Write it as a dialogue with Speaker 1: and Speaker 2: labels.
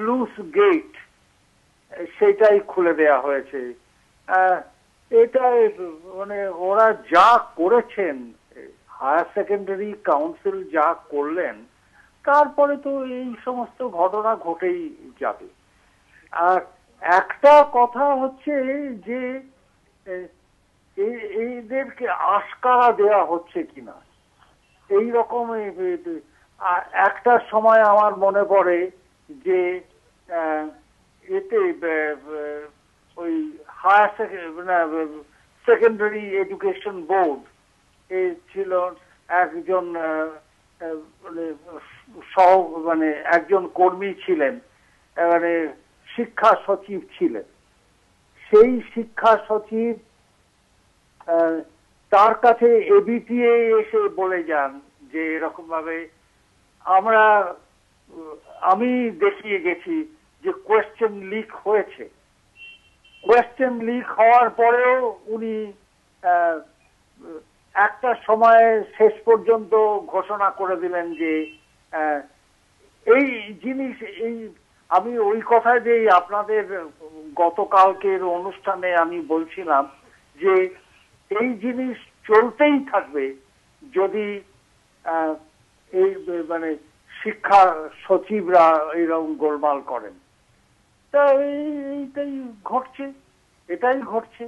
Speaker 1: স্লুস gate সেটাই খুলে দেয়া হয়েছে। এটা মানে ওরা যা করেছেন, হায়ার সেকেন্ডারি কাউন্সিল যা করলেন, তারপরে তো এই সমস্ত ঘটনা ঘটেই যাবে। আর একটা কথা হচ্ছে যে এইদেরকে আশকারা দেয়া হচ্ছে কিনা এই রকম। একটা সময় আমার মনে পড়ে যে এতে ওই হায়ার সেকেন্ডারি এডুকেশন বোর্ড ছিল একজন মানে একজন কর্মী ছিলেন, মানে শিক্ষা সচিব ছিলেন। সেই শিক্ষা সচিব তার কাছে এবিটিএ এসে বলে যান যে এরকম ভাবে আমি দেখিয়ে গেছি যে কোয়েশ্চেন লিক হয়েছে। কোয়েশ্চেন লিক হওয়ার পরেও উনি একটা সময় শেষ পর্যন্ত ঘোষণা করে দিলেন যে এই জিনিস, এই আমি ওই কথা যে আপনাদের গতকালকের অনুষ্ঠানে আমি বলছিলাম যে এই জিনিস চলতেই থাকবে যদি এই মানে শিক্ষা সচিবরা এইরকম গোলমাল করেন। তা এইটাই ঘটছে, এটাই ঘটছে।